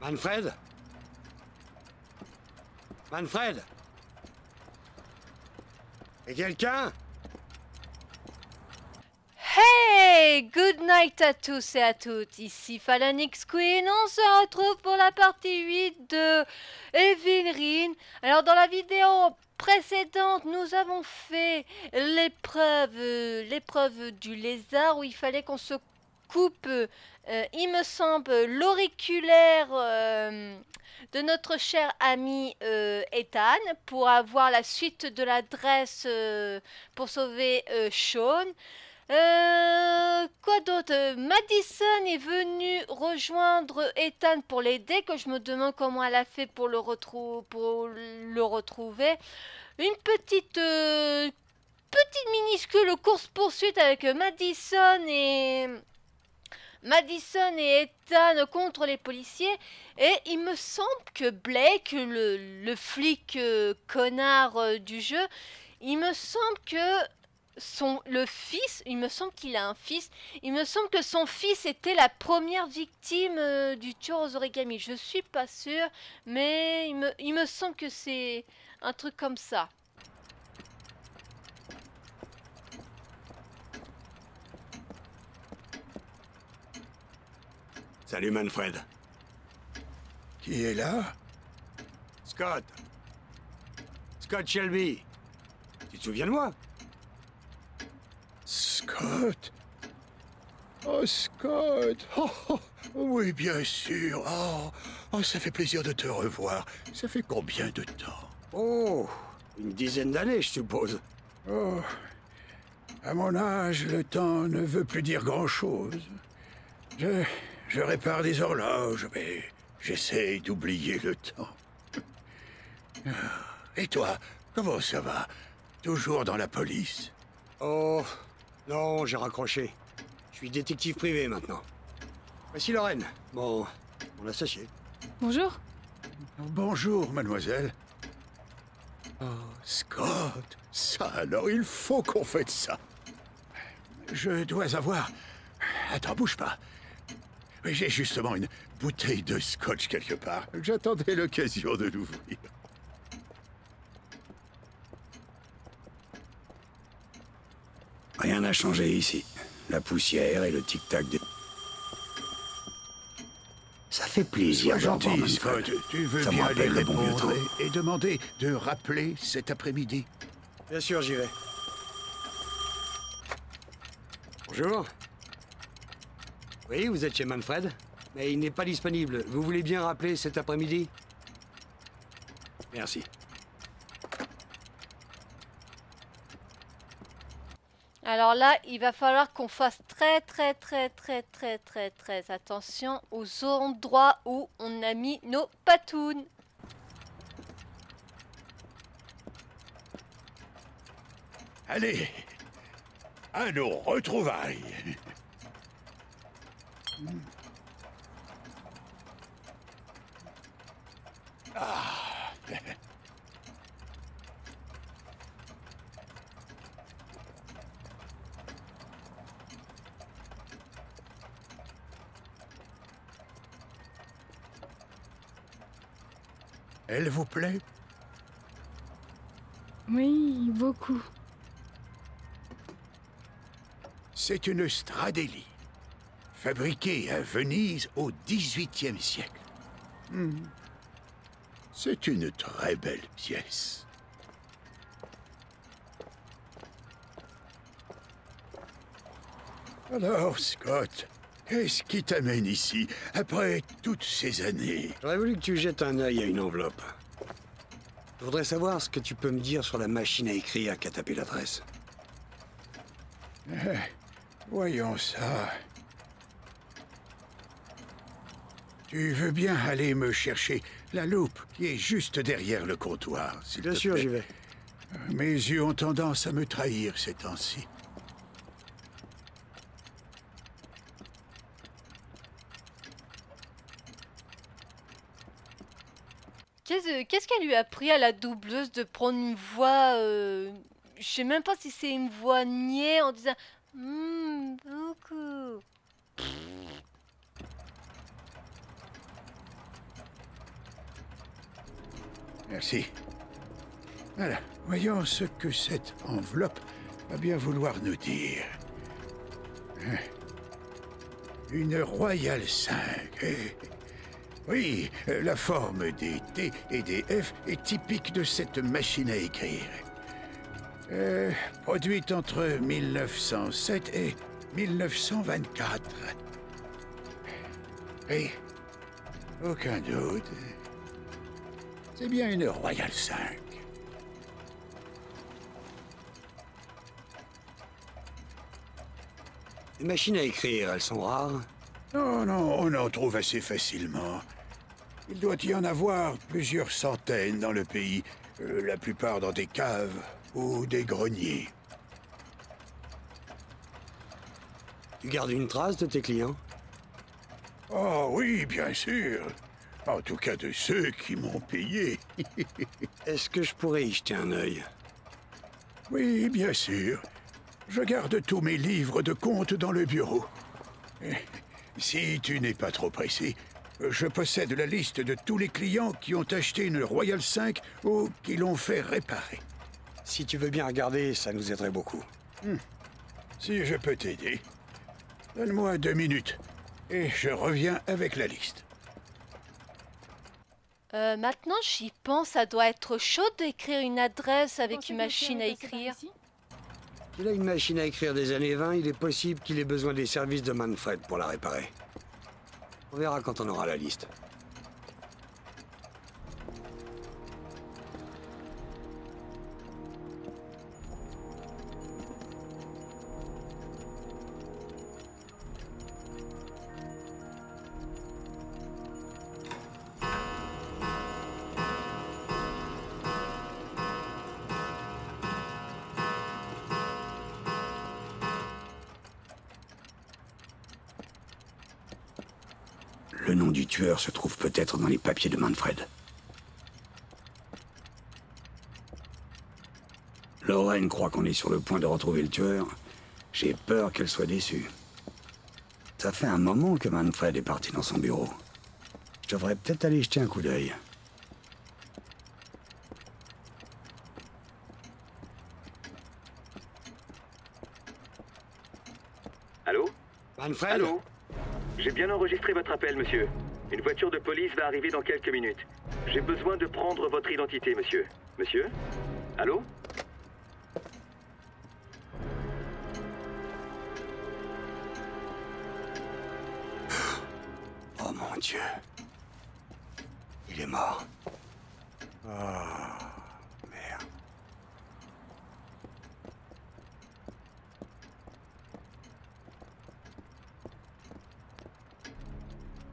Manfred? Manfred? Et quelqu'un? Hey! Good night à tous et à toutes, ici Phalanx Queen, on se retrouve pour la partie 8 de Evil Ring. Alors dans la vidéo précédente, nous avons fait l'épreuve du lézard où il fallait qu'on se coupe, il me semble, l'auriculaire de notre cher ami Ethan pour avoir la suite de l'adresse pour sauver Sean. Quoi d'autre? Madison est venue rejoindre Ethan pour l'aider, que je me demande comment elle a fait pour le retrouver. Une petite minuscule course-poursuite avec Madison et Ethan contre les policiers. Et il me semble que Blake, le flic connard du jeu, il me semble que il me semble qu'il a un fils. Il me semble que son fils était la première victime du tueur aux origamis. Je suis pas sûre, mais il me semble que c'est un truc comme ça. Salut Manfred. Qui est là? Scott. Scott Shelby. Tu te souviens de moi? Scott? Oh, Scott! Oh, oui, bien sûr. Oh, ça fait plaisir de te revoir. Ça fait combien de temps? Oh, une dizaine d'années, je suppose. Oh, à mon âge, le temps ne veut plus dire grand-chose. Je répare des horloges, mais j'essaye d'oublier le temps. Et toi, comment ça va? Toujours dans la police? Oh, non, j'ai raccroché. Je suis détective privé maintenant. Voici Lorraine, mon associé. Bonjour. Bonjour, mademoiselle. Oh, Scott, ça alors, il faut qu'on fête ça. Je dois avoir... Attends, bouge pas. J'ai justement une bouteille de scotch quelque part. J'attendais l'occasion de l'ouvrir. Rien n'a changé ici. La poussière et le tic-tac des... Ça fait plaisir Sois de revoir gentil, Manfred. Scott. Tu veux Ça me bien aller rappelle le bon vieux répondre temps. et demander de rappeler cet après-midi? Bien sûr, j'y vais. Bonjour. Oui, vous êtes chez Manfred, mais il n'est pas disponible. Vous voulez bien rappeler cet après-midi? Merci. Alors là, il va falloir qu'on fasse très attention aux endroits où on a mis nos patounes. Allez, à nos retrouvailles. Ah. Elle vous plaît? Oui, beaucoup. C'est une Stradélie, fabriquée à Venise au XVIIIe siècle. C'est une très belle pièce. Alors, Scott, qu'est-ce qui t'amène ici, après toutes ces années? J'aurais voulu que tu jettes un œil à une enveloppe. Je voudrais savoir ce que tu peux me dire sur la machine à écrire qui a tapé l'adresse. Voyons ça. Tu veux bien aller me chercher la loupe qui est juste derrière le comptoir, s'il te Bien sûr, plaît? j'y vais. Mes yeux ont tendance à me trahir ces temps-ci. Qu'est-ce qu'elle lui a pris à la doubleuse de prendre une voix... je sais même pas si c'est une voix niais en disant... beaucoup. Merci. Voilà, voyons ce que cette enveloppe va bien vouloir nous dire. Une Royale 5. Oui, la forme des T et des F est typique de cette machine à écrire. Produite entre 1907 et 1924. Oui, aucun doute. C'est bien une Royale 5. Les machines à écrire, elles sont rares. Non, non, on en trouve assez facilement. Il doit y en avoir plusieurs centaines dans le pays, la plupart dans des caves ou des greniers. Tu gardes une trace de tes clients? Oh oui, bien sûr. En tout cas de ceux qui m'ont payé. Est-ce que je pourrais y jeter un œil? Oui, bien sûr. Je garde tous mes livres de compte dans le bureau. Si tu n'es pas trop pressé, je possède la liste de tous les clients qui ont acheté une Royale 5 ou qui l'ont fait réparer. Si tu veux bien regarder, ça nous aiderait beaucoup. Si je peux t'aider, donne-moi 2 minutes et je reviens avec la liste. Maintenant, j'y pense, ça doit être chaud d'écrire une adresse avec une machine à écrire. S'il a une machine à écrire des années 20, il est possible qu'il ait besoin des services de Manfred pour la réparer. On verra quand on aura la liste. Le nom du tueur se trouve peut-être dans les papiers de Manfred. Lorraine croit qu'on est sur le point de retrouver le tueur. J'ai peur qu'elle soit déçue. Ça fait un moment que Manfred est parti dans son bureau. Je devrais peut-être aller jeter un coup d'œil. Allô? Manfred? Allô? J'ai bien enregistré votre appel, monsieur. Une voiture de police va arriver dans quelques minutes. J'ai besoin de prendre votre identité, monsieur. Monsieur? Allô? Oh mon Dieu. Il est mort. Oh, merde.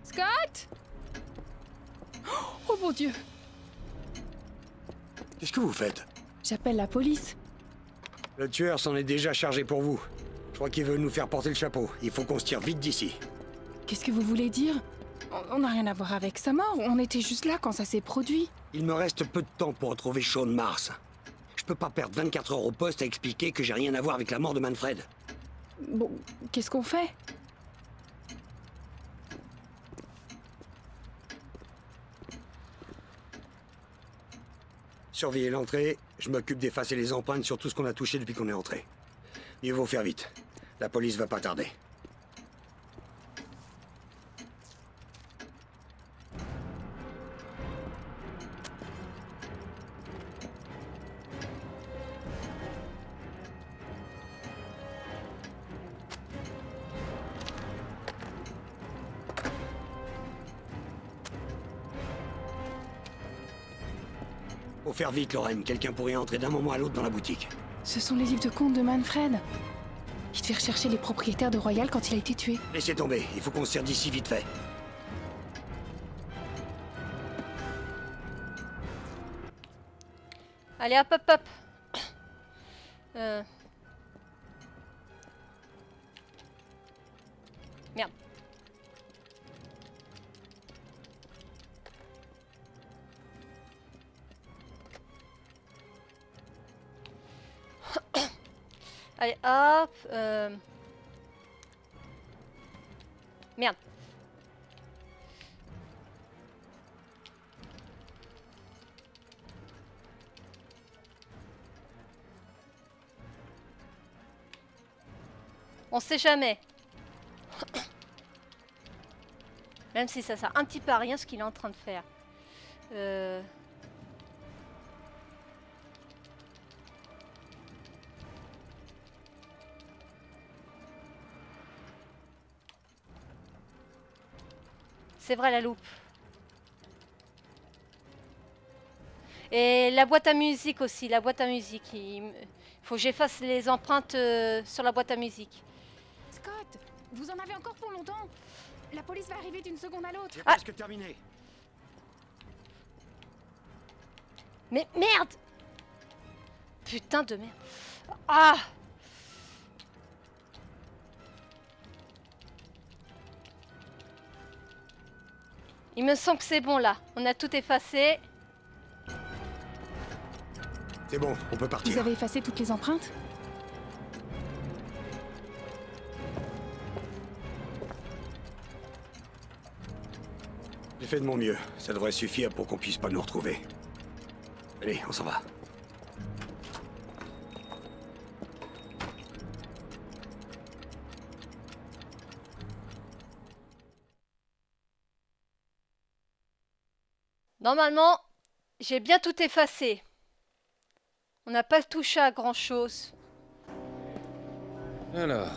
Scott! Oh mon Dieu! Qu'est-ce que vous faites? J'appelle la police. Le tueur s'en est déjà chargé pour vous. Je crois qu'il veut nous faire porter le chapeau. Il faut qu'on se tire vite d'ici. Qu'est-ce que vous voulez dire? On n'a rien à voir avec sa mort. On était juste là quand ça s'est produit. Il me reste peu de temps pour retrouver Sean Mars. Je peux pas perdre 24 heures au poste à expliquer que j'ai rien à voir avec la mort de Manfred. Bon, qu'est-ce qu'on fait? Surveillez l'entrée, je m'occupe d'effacer les empreintes sur tout ce qu'on a touché depuis qu'on est entré. Mieux vaut faire vite. La police va pas tarder. Faut faire vite, Lorraine. Quelqu'un pourrait entrer d'un moment à l'autre dans la boutique. Ce sont les livres de compte de Manfred. Il devait rechercher les propriétaires de Royal quand il a été tué. Laissez tomber, il faut qu'on se tire d'ici vite fait. Allez, hop, hop, hop. Merde. Allez, hop. Merde. On sait jamais. Même si ça sert un petit peu à rien ce qu'il est en train de faire. C'est vrai, la loupe. Et la boîte à musique aussi, la boîte à musique. Il faut que j'efface les empreintes sur la boîte à musique. Scott, vous en avez encore pour longtemps? La police va arriver d'une seconde à l'autre. C'est presque terminé. Mais merde! Putain de merde. Ah! Il me semble que c'est bon là. On a tout effacé. C'est bon, on peut partir. Vous avez effacé toutes les empreintes? J'ai fait de mon mieux. Ça devrait suffire pour qu'on puisse pas nous retrouver. Allez, on s'en va. Normalement, j'ai bien tout effacé. On n'a pas touché à grand chose. Alors,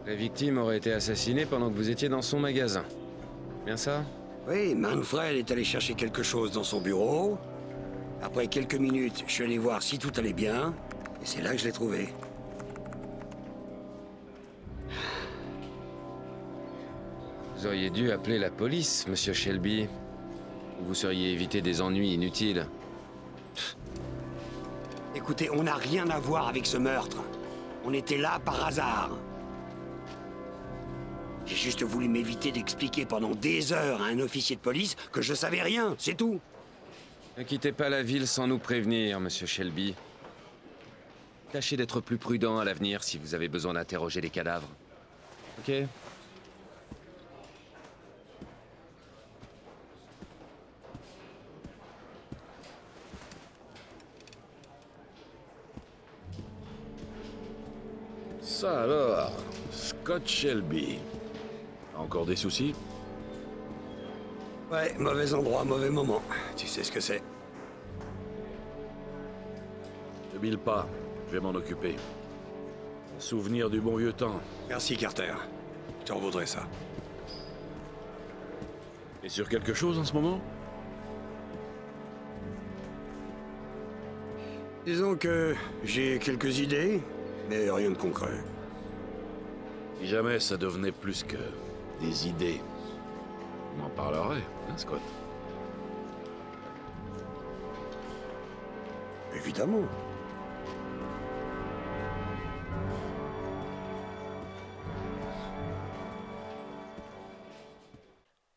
la victime aurait été assassinée pendant que vous étiez dans son magasin. Bien ça? Oui, Manfred est allé chercher quelque chose dans son bureau. Après quelques minutes, je suis allé voir si tout allait bien. Et c'est là que je l'ai trouvé. Vous auriez dû appeler la police, monsieur Shelby. Vous seriez évité des ennuis inutiles. Écoutez, on n'a rien à voir avec ce meurtre. On était là par hasard. J'ai juste voulu m'éviter d'expliquer pendant des heures à un officier de police que je savais rien, c'est tout. Ne quittez pas la ville sans nous prévenir, monsieur Shelby. Tâchez d'être plus prudent à l'avenir si vous avez besoin d'interroger les cadavres. Ok? Ça alors, Scott Shelby. Encore des soucis? Ouais, mauvais endroit, mauvais moment. Tu sais ce que c'est. Ne bile pas, je vais m'en occuper. Souvenir du bon vieux temps. Merci, Carter. Je t'en vaudrais ça. Et sur quelque chose en ce moment? Disons que j'ai quelques idées, mais rien de concret. Si jamais ça devenait plus que des idées, on en parlerait, hein, Scott? Évidemment.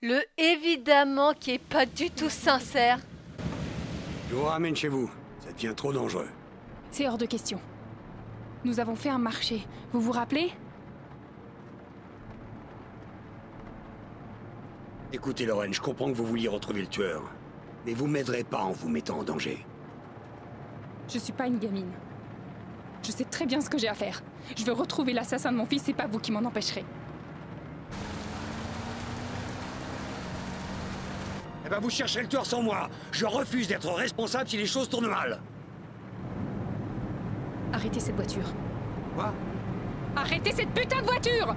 Le évidemment qui est pas du tout sincère. Je vous ramène chez vous. Ça devient trop dangereux. C'est hors de question. Nous avons fait un marché. Vous vous rappelez? Écoutez, Lorraine, je comprends que vous vouliez retrouver le tueur. Mais vous m'aiderez pas en vous mettant en danger. Je suis pas une gamine. Je sais très bien ce que j'ai à faire. Je veux retrouver l'assassin de mon fils, c'est pas vous qui m'en empêcherez. Eh ben, vous chercherez le tueur sans moi. Je refuse d'être responsable si les choses tournent mal. Arrêtez cette voiture. Quoi? Arrêtez cette putain de voiture!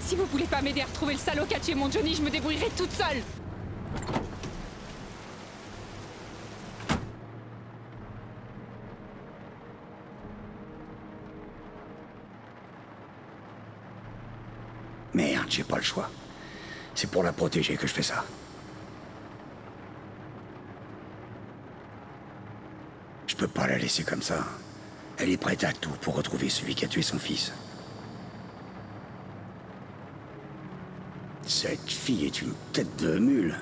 Si vous voulez pas m'aider à retrouver le salaud qui a tué mon Johnny, je me débrouillerai toute seule! Merde, j'ai pas le choix. C'est pour la protéger que je fais ça. Je peux pas la laisser comme ça. Elle est prête à tout pour retrouver celui qui a tué son fils. Cette fille est une tête de mule.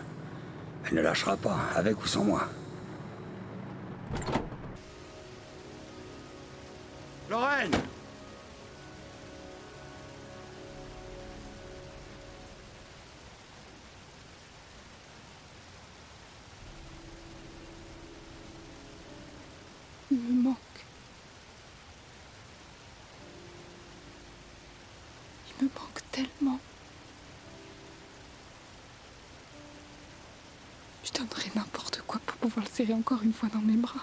Elle ne lâchera pas, avec ou sans moi. Lorraine! me manque tellement. Je donnerais n'importe quoi pour pouvoir le serrer encore une fois dans mes bras.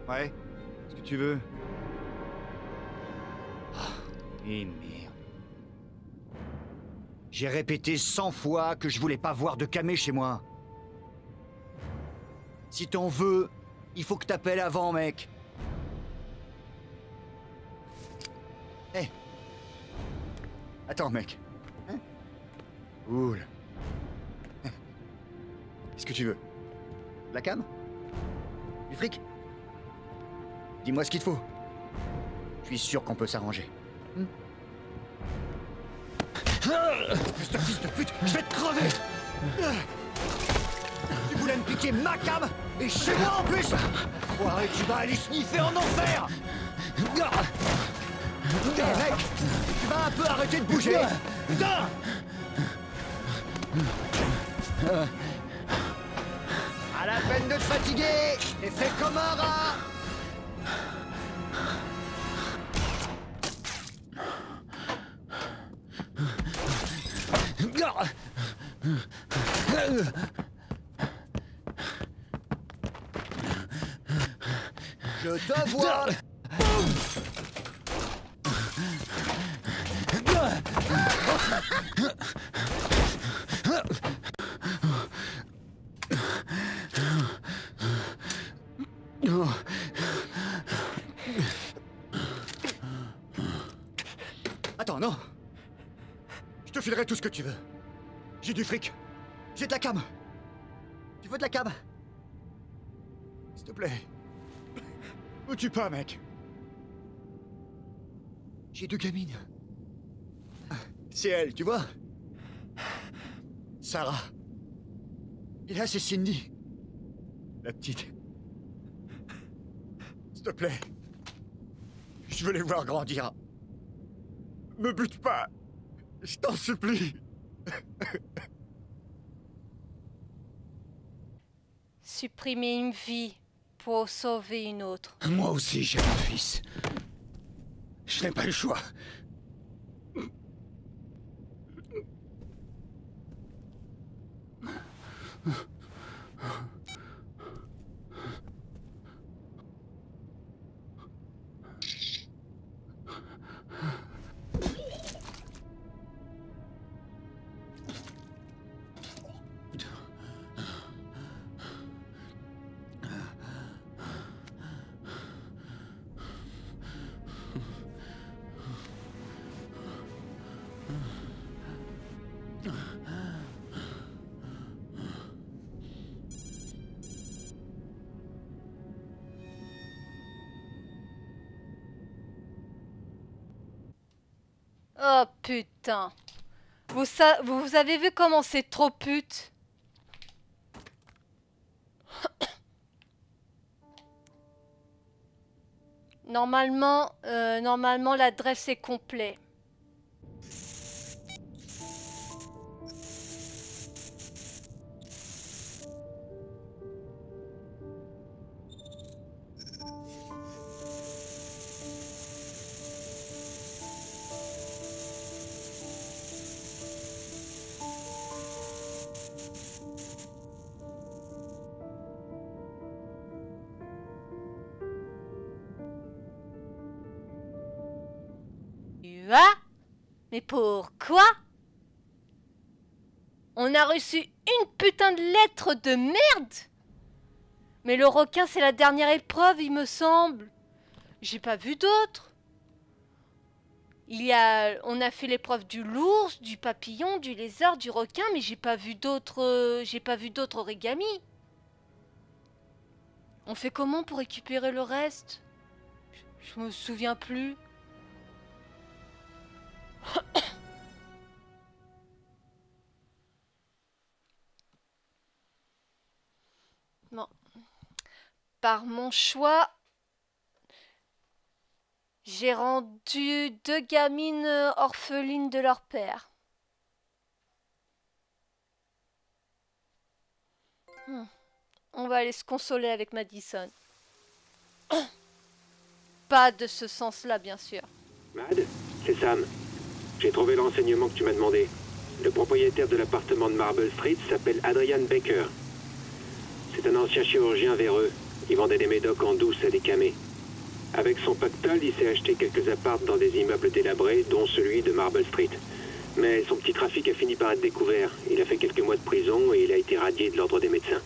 Ouais, ce que tu veux. Et merde. J'ai répété 100 fois que je voulais pas voir de camé chez moi. Si t'en veux, il faut que t'appelles avant, mec. Hé. Attends, mec. Hein? Cool. Qu'est-ce que tu veux? De la cam? Du fric? Dis-moi ce qu'il te faut. Je suis sûr qu'on peut s'arranger. Putain, fils de pute, je vais te crever! Tu voulais me piquer ma cam et chez moi en plus! Foiré, tu vas aller sniffer en enfer! Mec, tu vas un peu arrêter de bouger! Putain! À la peine de te fatiguer! Et fais comme un rat! Je te vois. Attends, non. Je te filerai tout ce que tu veux. J'ai du fric. J'ai de la cam. Tu veux de la cam? S'il te plaît. Me tue pas, mec. J'ai deux gamines. C'est elle, tu vois? Sarah. Et là, c'est Cindy. La petite. S'il te plaît. Je veux les voir grandir. Me bute pas. Je t'en supplie. Supprimer une vie pour sauver une autre. Moi aussi, j'ai un fils. Je n'ai pas le choix. Oh putain. Vous avez vu comment c'est trop pute? Normalement l'adresse est complète. Quoi? Mais pourquoi? On a reçu une putain de lettre de merde? Mais le requin, c'est la dernière épreuve, il me semble. J'ai pas vu d'autres. On a fait l'épreuve du l'ours, du papillon, du lézard, du requin, mais j'ai pas vu d'autres origami. On fait comment pour récupérer le reste? Je me souviens plus. Bon. Par mon choix, j'ai rendu 2 gamines orphelines de leur père. On va aller se consoler avec Madison. Pas de ce sens-là, bien sûr. Mad, c'est Sam. J'ai trouvé le renseignement que tu m'as demandé. Le propriétaire de l'appartement de Marble Street s'appelle Adrian Baker. C'est un ancien chirurgien véreux. Il vendait des médocs en douce à des camés. Avec son pactole, il s'est acheté quelques apparts dans des immeubles délabrés, dont celui de Marble Street. Mais son petit trafic a fini par être découvert. Il a fait quelques mois de prison et il a été radié de l'ordre des médecins.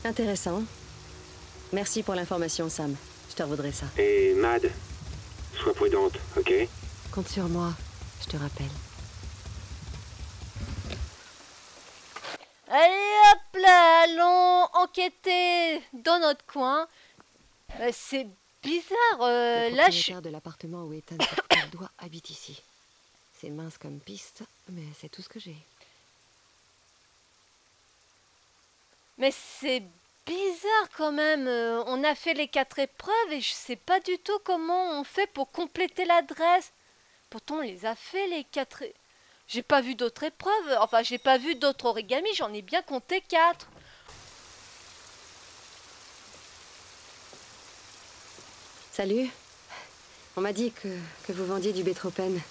Intéressant. Merci pour l'information, Sam. Je te revaudrai ça. Et Mad, sois prudente, ok? Compte sur moi, je te rappelle. Allez hop là, allons enquêter dans notre coin. C'est bizarre, Le là je... propriétaire de l'appartement où Ethan Surtel doit habite ici. C'est mince comme piste, mais c'est tout ce que j'ai. Mais c'est bizarre quand même, on a fait les 4 épreuves et je sais pas du tout comment on fait pour compléter l'adresse. Pourtant on les a fait les 4 épreuves. J'ai pas vu d'autres épreuves, enfin j'ai pas vu d'autres origami, j'en ai bien compté 4. Salut. On m'a dit que vous vendiez du bétropène.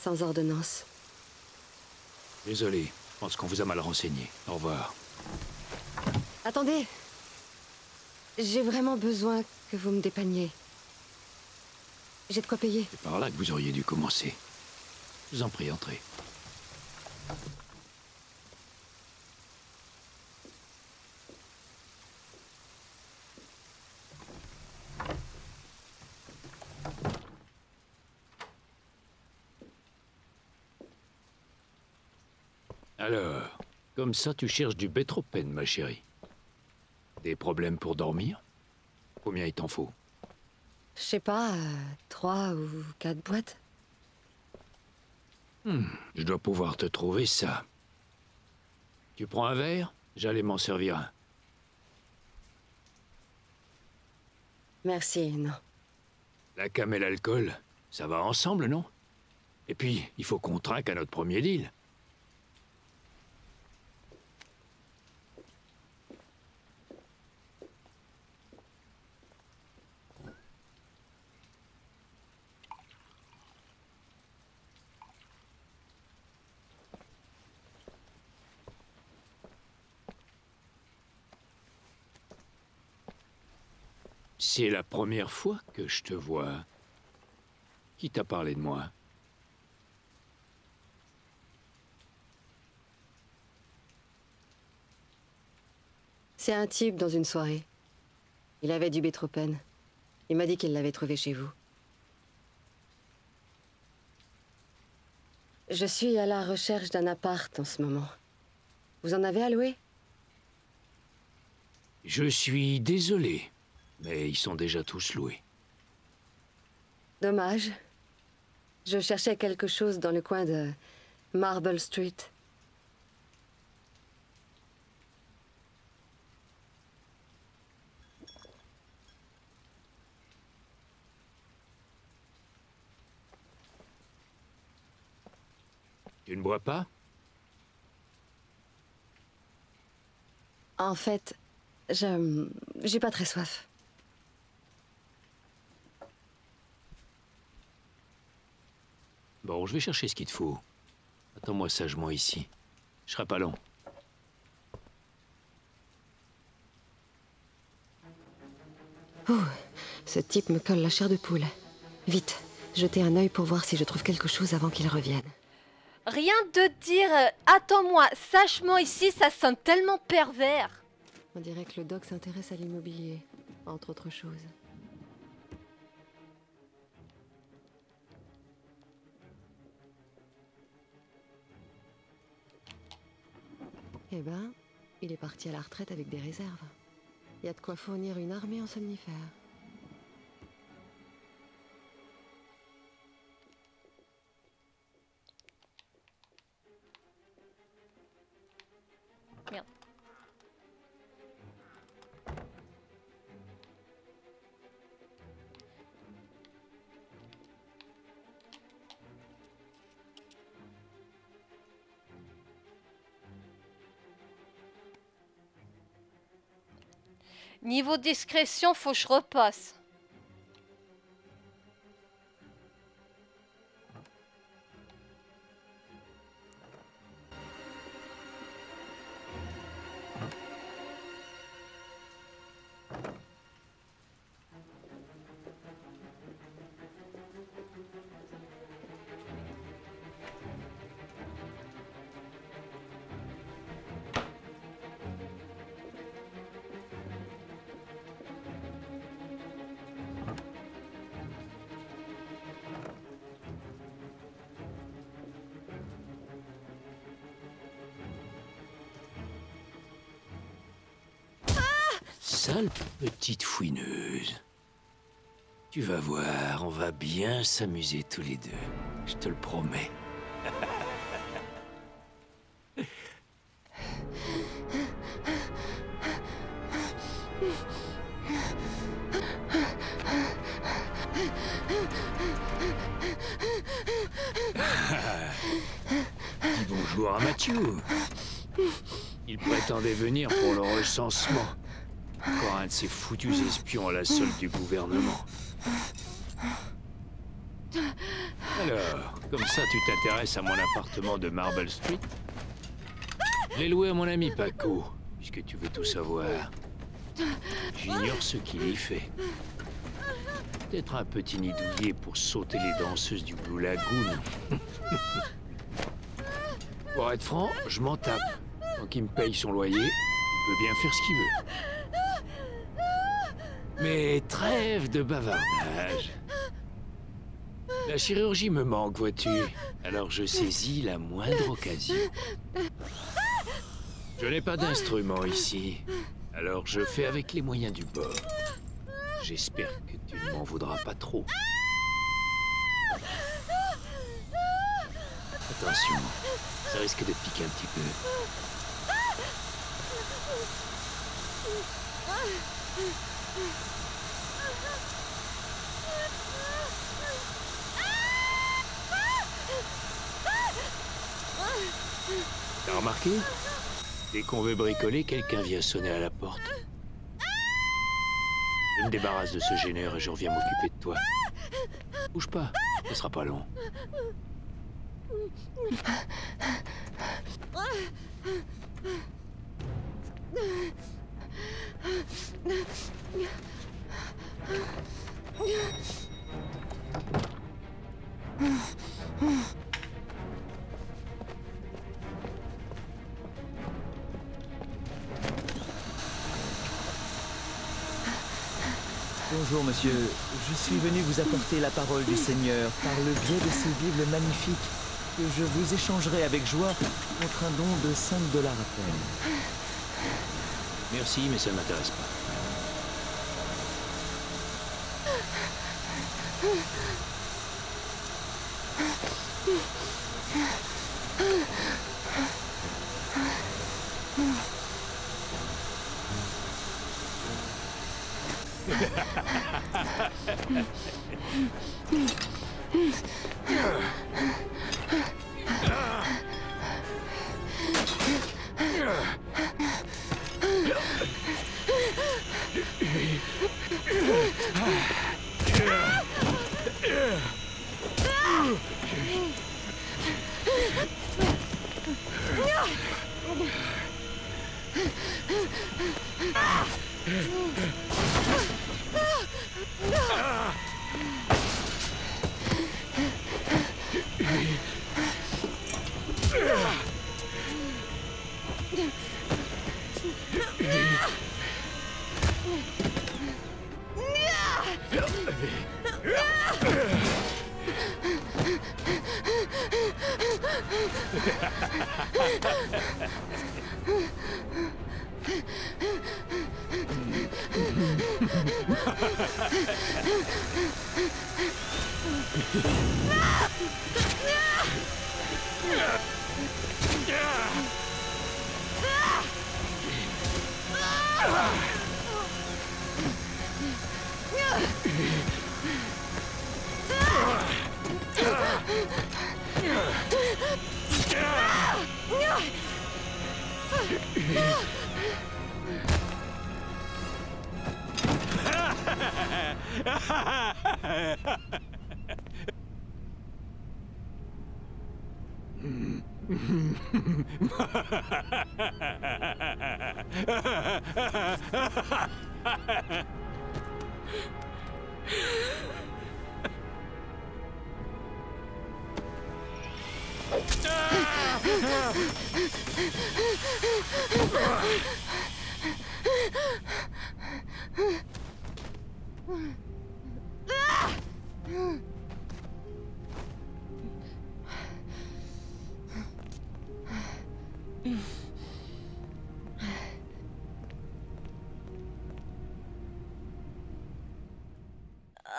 Sans ordonnance. Désolé, je pense qu'on vous a mal renseigné. Au revoir. Attendez. J'ai vraiment besoin que vous me dépanniez. J'ai de quoi payer. C'est par là que vous auriez dû commencer. Je vous en prie, entrez. Alors, comme ça tu cherches du bétropène, ma chérie. Des problèmes pour dormir? Combien il t'en faut? Je sais pas, 3 ou 4 boîtes. Je dois pouvoir te trouver ça. Tu prends un verre? J'allais m'en servir un. Merci, non. La cam et l'alcool, ça va ensemble, non? Et puis, il faut qu'on trinque à notre premier deal. C'est la première fois que je te vois. Qui t'a parlé de moi? C'est un type dans une soirée. Il avait du bétropène. Il m'a dit qu'il l'avait trouvé chez vous. Je suis à la recherche d'un appart en ce moment. Vous en avez à louer? Je suis désolé, mais ils sont déjà tous loués. Dommage. Je cherchais quelque chose dans le coin de Marble Street. Tu ne bois pas? En fait, j'ai pas très soif. Bon, je vais chercher ce qu'il te faut. Attends-moi sagement ici. Je serai pas long. Oh, ce type me colle la chair de poule. Vite, jeter un œil pour voir si je trouve quelque chose avant qu'il revienne. Rien de dire attends-moi, sache-moi ici, ça sonne tellement pervers. On dirait que le doc s'intéresse à l'immobilier, entre autres choses. Eh ben, il est parti à la retraite avec des réserves. Il y a de quoi fournir une armée en somnifères. Merde. Niveau discrétion, faut que je repasse. Sale petite fouineuse. Tu vas voir, on va bien s'amuser tous les deux. Je te le promets. Dis bonjour à Mathieu. Il prétendait venir pour le recensement. Encore un de ces foutus espions à la solde du gouvernement. Alors, comme ça tu t'intéresses à mon appartement de Marble Street? Je l'ai loué à mon ami Paco, puisque tu veux tout savoir. J'ignore ce qu'il y fait. Peut-être un petit nid douillet pour sauter les danseuses du Blue Lagoon. Pour être franc, je m'en tape. Tant qu'il me paye son loyer, il peut bien faire ce qu'il veut. Mais trêve de bavardage. La chirurgie me manque, vois-tu. Alors je saisis la moindre occasion. Je n'ai pas d'instrument ici. Alors je fais avec les moyens du bord. J'espère que tu ne m'en voudras pas trop. Attention, ça risque de piquer un petit peu. T'as remarqué? Dès qu'on veut bricoler, quelqu'un vient sonner à la porte. Je me débarrasse de ce gêneur et je reviens m'occuper de toi. Bouge pas, ce sera pas long. Bonjour monsieur, je suis venu vous apporter la parole du Seigneur par le biais de ces Bibles magnifiques que je vous échangerai avec joie contre un don de 5 $ à peine. Merci, mais ça ne m'intéresse pas.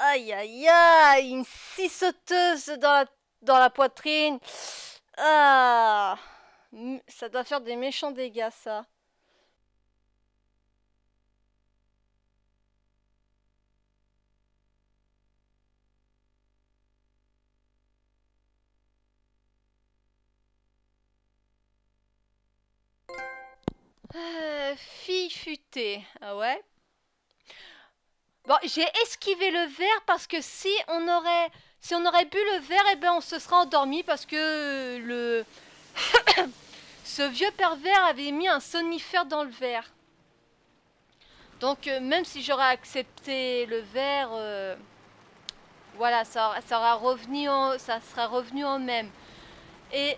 Aïe aïe aïe, une scie sauteuse dans la poitrine. Ah, ça doit faire des méchants dégâts, ça. Fille futée, ah ouais. Bon, j'ai esquivé le verre parce que si on aurait bu le verre, eh ben on se serait endormi parce que ce vieux pervers avait mis un somnifère dans le verre. Donc même si j'aurais accepté le verre, voilà, ça serait revenu en même. Et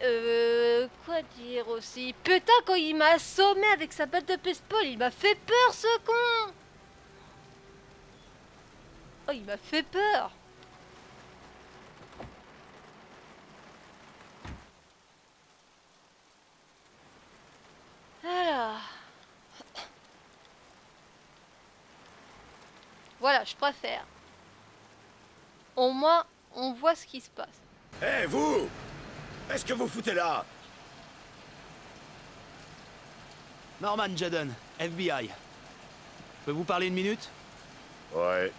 quoi dire aussi? Putain, quand il m'a assommé avec sa batte de baseball, il m'a fait peur, ce con! Oh, il m'a fait peur! Alors... Voilà, je préfère. Au moins, on voit ce qui se passe. Hé, vous! Qu'est-ce que vous foutez là? Norman Jadon, FBI. Peux vous parler une minute? Ouais.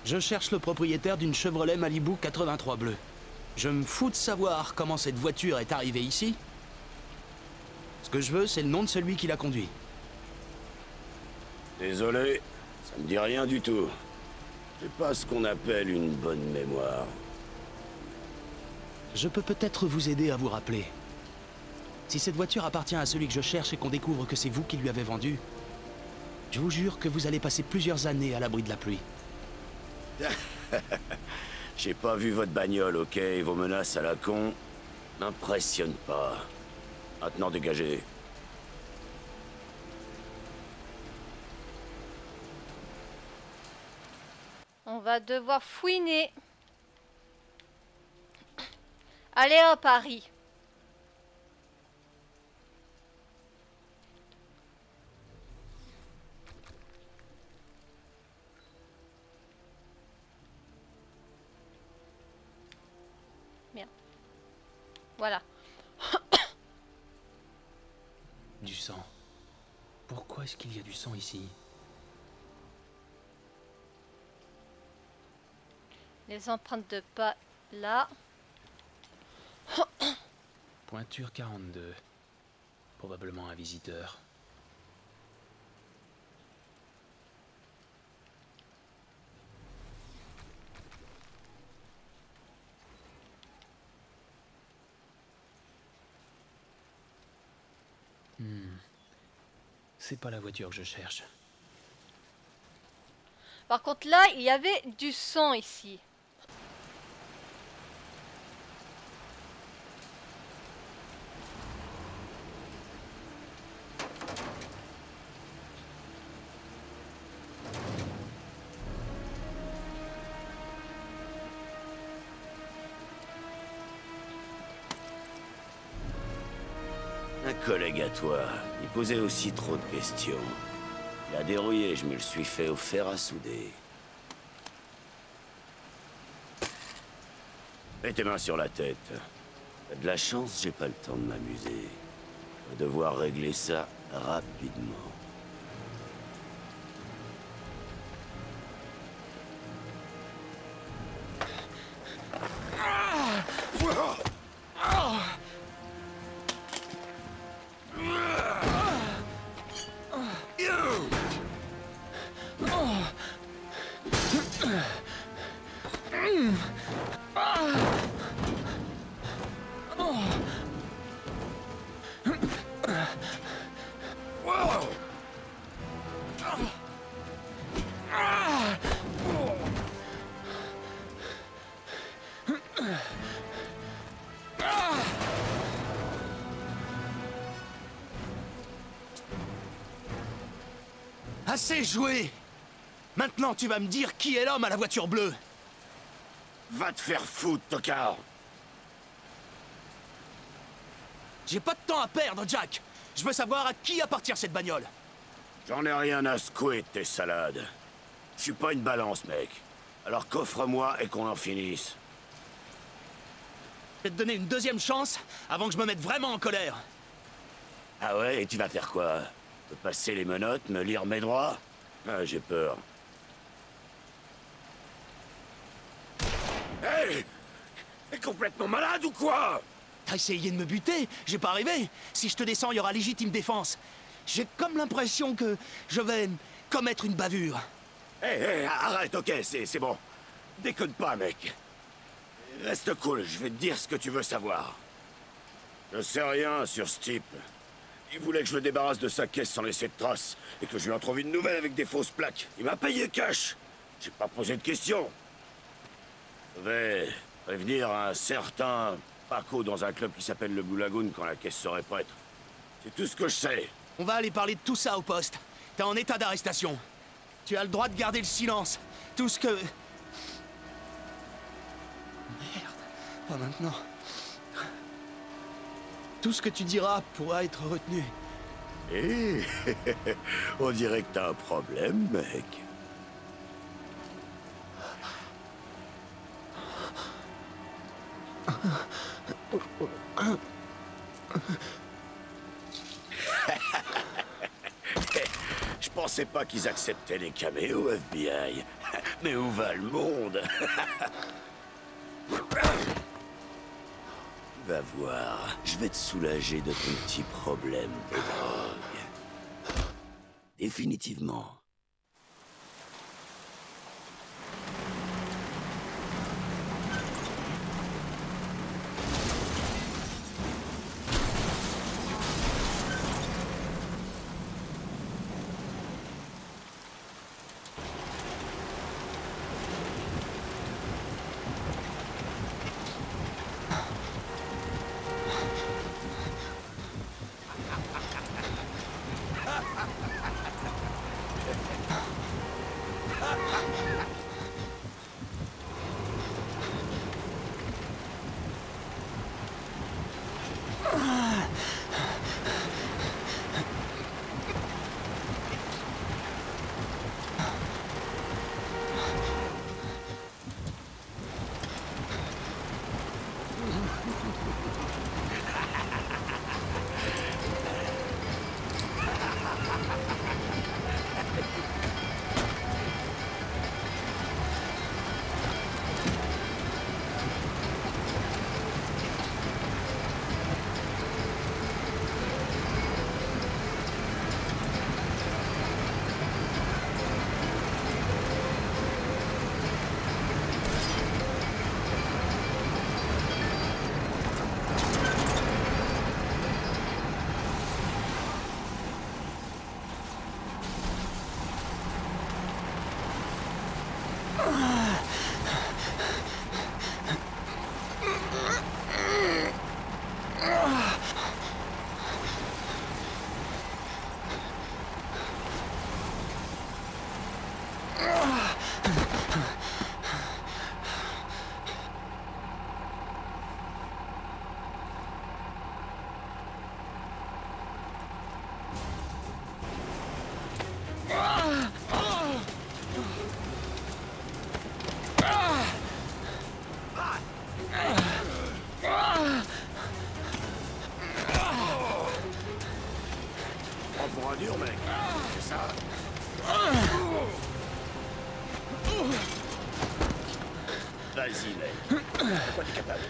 Je cherche le propriétaire d'une Chevrolet Malibu 83 bleue. Je me fous de savoir comment cette voiture est arrivée ici. Ce que je veux, c'est le nom de celui qui l'a conduit. Désolé, ça me dit rien du tout. J'ai pas ce qu'on appelle une bonne mémoire. Je peux peut-être vous aider à vous rappeler. Si cette voiture appartient à celui que je cherche et qu'on découvre que c'est vous qui lui avez vendu, je vous jure que vous allez passer plusieurs années à l'abri de la pluie. J'ai pas vu votre bagnole, ok? Vos menaces à la con m'impressionnent pas. Maintenant, dégagez. On va devoir fouiner. Allez à Paris. Merde. Voilà. Du sang. Pourquoi est-ce qu'il y a du sang ici? Les empreintes de pas là. Pointure 42. Probablement un visiteur. C'est pas la voiture que je cherche. Par contre là, il y avait du sang ici. Un collègue à toi, il posait aussi trop de questions. Il a dérouillé, je me le suis fait au fer à souder. Mets tes mains sur la tête. T'as de la chance, j'ai pas le temps de m'amuser. On va devoir régler ça rapidement. Assez joué! Maintenant, tu vas me dire qui est l'homme à la voiture bleue. Va te faire foutre, tocard! J'ai pas de temps à perdre, Jack. Je veux savoir à qui appartient cette bagnole. J'en ai rien à secouer de tes salades. Je suis pas une balance, mec. Alors coffre-moi et qu'on en finisse. Je vais te donner une deuxième chance avant que je me mette vraiment en colère. Ah ouais, et tu vas faire quoi? Me passer les menottes, me lire mes droits? Ah, j'ai peur. Hey! T'es complètement malade ou quoi? T'as essayé de me buter? J'ai pas arrivé. Si je te descends, il y aura légitime défense. J'ai comme l'impression que je vais commettre une bavure. Hey, arrête, ok, c'est bon. Déconne pas, mec. Reste cool, je vais te dire ce que tu veux savoir. Je sais rien sur ce type. Il voulait que je le débarrasse de sa caisse sans laisser de traces, et que je lui en trouve une nouvelle avec des fausses plaques. Il m'a payé cash. J'ai pas posé de questions. Je vais prévenir un certain Paco dans un club qui s'appelle le Blue Lagoon quand la caisse serait prête. C'est tout ce que je sais. On va aller parler de tout ça au poste. T'es en état d'arrestation. Tu as le droit de garder le silence. Tout ce que... Merde. Pas maintenant. Tout ce que tu diras pourra être retenu. Eh, on dirait que t'as un problème, mec. Je pensais pas qu'ils acceptaient les caméos, FBI. Mais où va le monde? Va voir, je vais te soulager de ton petit problème de drogue. Définitivement. bras dur, mec. C'est ça. Vas-y, mec. De quoi t'es capable?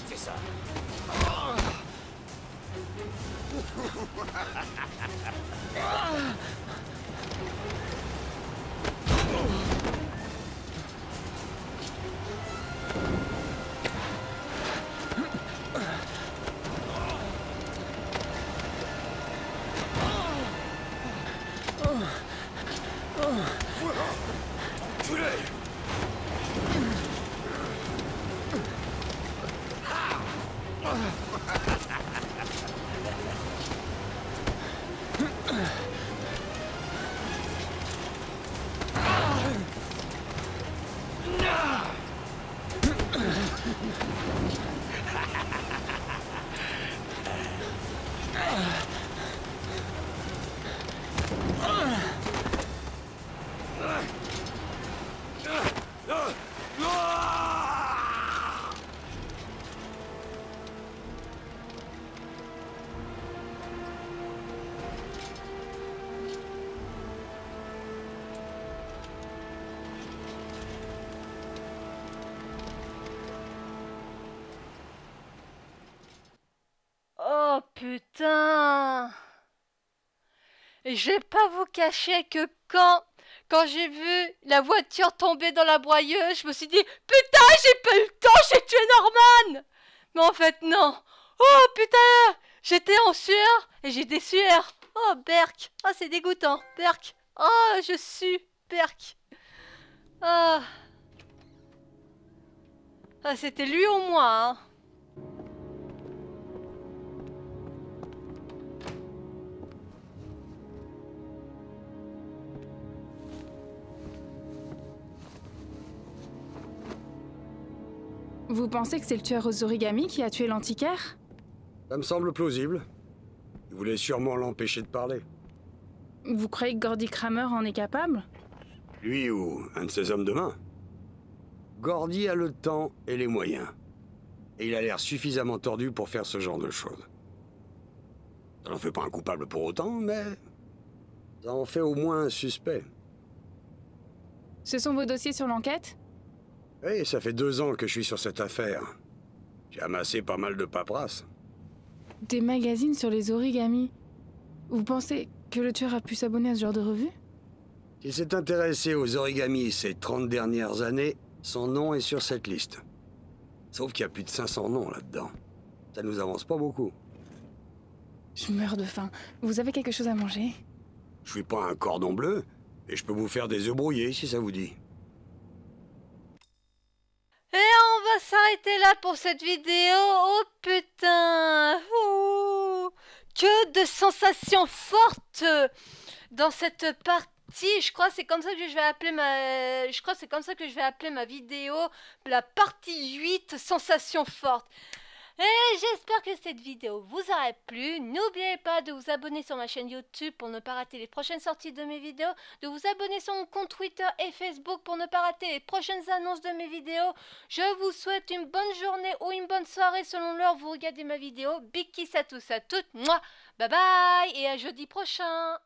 C'est ça. Oh putain! Et je vais pas vous cacher que quand j'ai vu la voiture tomber dans la broyeuse, je me suis dit putain, j'ai pas eu le temps, j'ai tué Norman! Mais en fait non. Oh putain, j'étais en sueur et j'ai des sueurs. Oh Berk, oh c'est dégoûtant, Berk. Oh je sue, Berk. Ah, ah c'était lui ou moi, hein. Vous pensez que c'est le tueur aux origamis qui a tué l'antiquaire? Ça me semble plausible. Il voulait sûrement l'empêcher de parler. Vous croyez que Gordy Kramer en est capable? Lui ou un de ses hommes de main. Gordy a le temps et les moyens. Et il a l'air suffisamment tordu pour faire ce genre de choses. Ça n'en fait pas un coupable pour autant, mais ça en fait au moins un suspect. Ce sont vos dossiers sur l'enquête? Oui, ça fait 2 ans que je suis sur cette affaire. J'ai amassé pas mal de paperasse. Des magazines sur les origamis. Vous pensez que le tueur a pu s'abonner à ce genre de revue? S'il s'est intéressé aux origamis ces 30 dernières années, son nom est sur cette liste. Sauf qu'il y a plus de 500 noms là-dedans. Ça nous avance pas beaucoup. Je meurs de faim. Vous avez quelque chose à manger? Je suis pas un cordon bleu, et je peux vous faire des œufs brouillés si ça vous dit. Et on va s'arrêter là pour cette vidéo. Oh putain, ouh, que de sensations fortes dans cette partie. Je crois que c'est comme ça que je vais appeler ma vidéo, la partie 8, sensations fortes. Et j'espère que cette vidéo vous aura plu. N'oubliez pas de vous abonner sur ma chaîne YouTube pour ne pas rater les prochaines sorties de mes vidéos, de vous abonner sur mon compte Twitter et Facebook pour ne pas rater les prochaines annonces de mes vidéos. Je vous souhaite une bonne journée ou une bonne soirée selon l'heure où vous regardez ma vidéo. Big kiss à tous, à toutes. Mouah. Bye bye et à jeudi prochain.